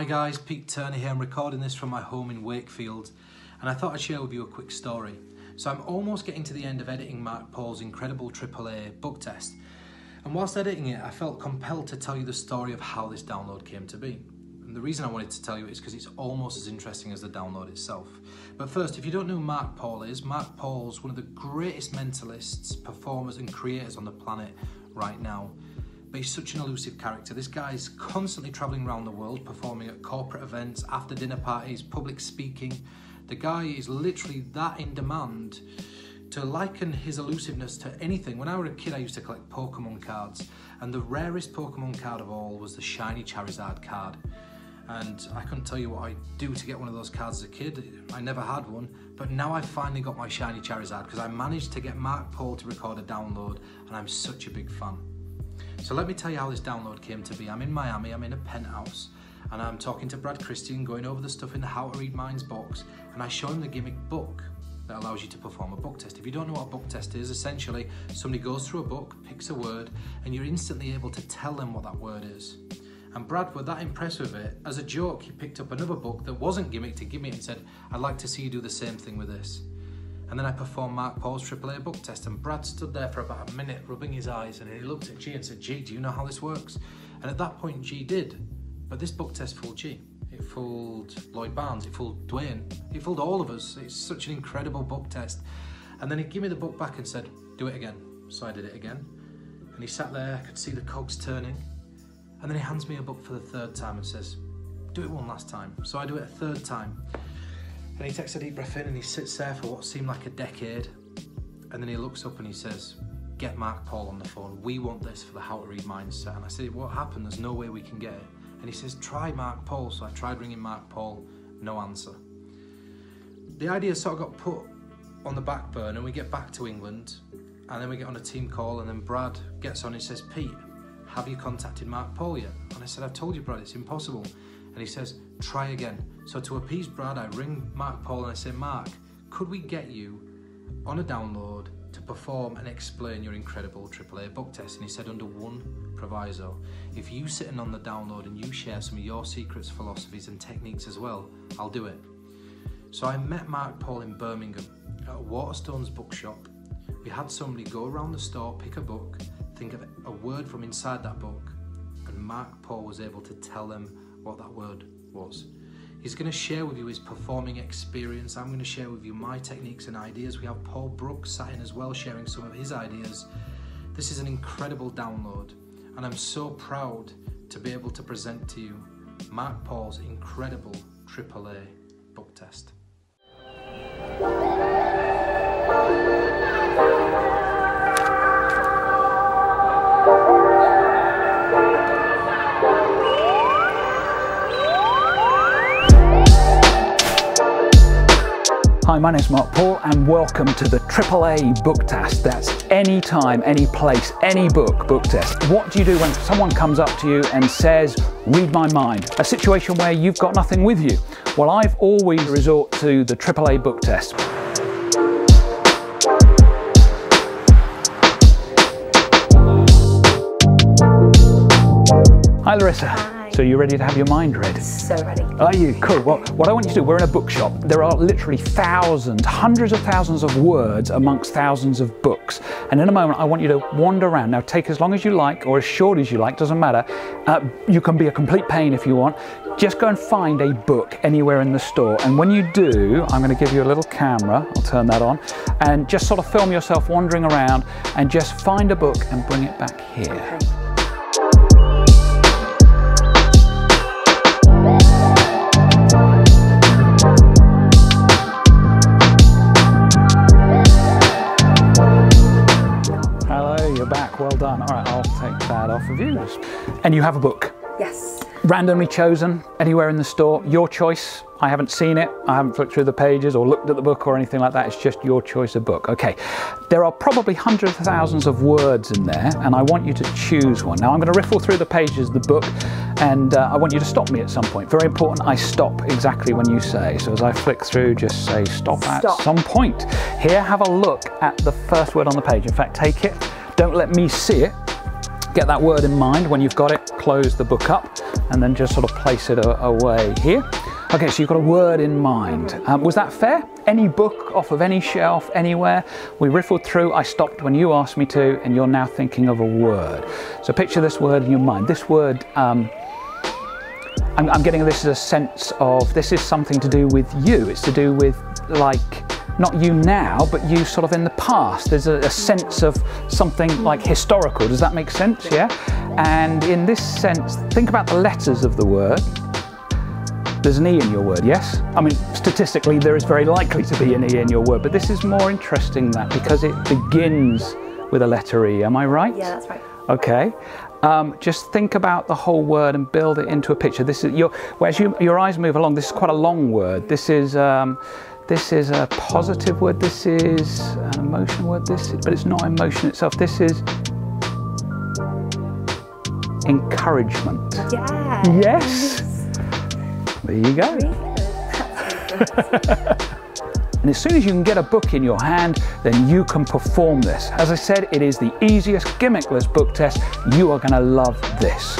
Hi guys, Pete Turner here. I'm recording this from my home in Wakefield, and I thought I'd share with you a quick story. So I'm almost getting to the end of editing Marc Paul's incredible AAA book test, and whilst editing it I felt compelled to tell you the story of how this download came to be. And the reason I wanted to tell you is because it's almost as interesting as the download itself. But first, if you don't know who Marc Paul is, Marc Paul's one of the greatest mentalists, performers and creators on the planet right now. But he's such an elusive character. This guy's constantly traveling around the world, performing at corporate events, after dinner parties, public speaking. The guy is literally that in demand. To liken his elusiveness to anything, when I was a kid I used to collect Pokemon cards, and the rarest Pokemon card of all was the shiny Charizard card. And I couldn't tell you what I'd do to get one of those cards as a kid. I never had one, but now I finally got my shiny Charizard because I managed to get Marc Paul to record a download, and I'm such a big fan. So let me tell you how this download came to be. I'm in Miami, I'm in a penthouse, and I'm talking to Brad Christian, going over the stuff in the How to Read Minds box, and I show him the gimmick book that allows you to perform a book test. If you don't know what a book test is, essentially somebody goes through a book, picks a word, and you're instantly able to tell them what that word is. And Brad was that impressed with it, as a joke he picked up another book that wasn't gimmick to give me and said, I'd like to see you do the same thing with this. And then I performed Marc Paul's AAA book test, and Brad stood there for about a minute rubbing his eyes, and he looked at G and said, G, do you know how this works? And at that point G did, but this book test fooled G. It fooled Lloyd Barnes, it fooled Dwayne, it fooled all of us. It's such an incredible book test. And then he gave me the book back and said, do it again. So I did it again, and he sat there, I could see the cogs turning, and then he hands me a book for the third time and says, do it one last time. So I do it a third time. And he takes a deep breath in and he sits there for what seemed like a decade, and then he looks up and he says, get Marc Paul on the phone, we want this for the How to Read Minds set. And I said, what happened? There's no way we can get it. And he says, try Marc Paul. So I tried ringing Marc Paul, no answer. The idea sort of got put on the back burner, and we get back to England, and then we get on a team call, and then Brad gets on and he says, Pete, have you contacted Marc Paul yet? And I said, I've told you, Brad, it's impossible. And he says, try again. So to appease Brad, I ring Marc Paul and I say, Marc, could we get you on a download to perform and explain your incredible AAA book test? And he said, under one proviso, if you sit in on the download and you share some of your secrets, philosophies and techniques as well, I'll do it. So I met Marc Paul in Birmingham at Waterstone's bookshop. We had somebody go around the store, pick a book, think of a word from inside that book, and Marc Paul was able to tell them what that word was. He's going to share with you his performing experience. I'm going to share with you my techniques and ideas. We have Paul Brooks sat in as well, sharing some of his ideas. This is an incredible download, and I'm so proud to be able to present to you Marc Paul's incredible AAA book test. Hi, my name's Marc Paul and welcome to the AAA book test. That's any time, any place, any book test. What do you do when someone comes up to you and says, read my mind? A situation where you've got nothing with you. Well, I've always resort to the AAA book test. Hi Larissa. Hi. So you're ready to have your mind read? So ready. Are you? Cool. Well, what I want you to do, we're in a bookshop. There are literally thousands, hundreds of thousands of words amongst thousands of books. And in a moment, I want you to wander around. Now, take as long as you like, or as short as you like, doesn't matter. You can be a complete pain if you want. Just go and find a book anywhere in the store. And when you do, I'm going to give you a little camera. I'll turn that on. And just sort of film yourself wandering around and just find a book and bring it back here. Okay. Back, well done. All right, I'll take that off of you. And you have a book? Yes. Randomly chosen, anywhere in the store, your choice. I haven't seen it, I haven't flipped through the pages or looked at the book or anything like that. It's just your choice of book. Okay, there are probably hundreds of thousands of words in there, and I want you to choose one. Now I'm going to riffle through the pages of the book, and I want you to stop me at some point. Very important, I stop exactly when you say. So as I flick through, just say stop at some point. Here, have a look at the first word on the page. In fact, take it. Don't let me see it. Get that word in mind. When you've got it, close the book up and then just sort of place it away here. Okay, so you've got a word in mind. Was that fair? Any book off of any shelf, anywhere? We riffled through, I stopped when you asked me to, and you're now thinking of a word. So picture this word in your mind. This word, I'm getting this as a sense of, this is something to do with you. It's to do with, like, not you now, but you sort of in the past. There's a sense of something like historical. Does that make sense? Yeah? And in this sense, think about the letters of the word. There's an E in your word, yes? I mean, statistically, there is very likely to be an E in your word, but this is more interesting than that because it begins with a letter E. Am I right? Yeah, that's right. Okay. Just think about the whole word and build it into a picture. This is as your eyes move along, this is quite a long word. This is a positive word. This is an emotional word. But it's not emotion itself. This is encouragement. Yeah. Yes. There you go. And as soon as you can get a book in your hand, then you can perform this. As I said, it is the easiest gimmickless book test. You are going to love this.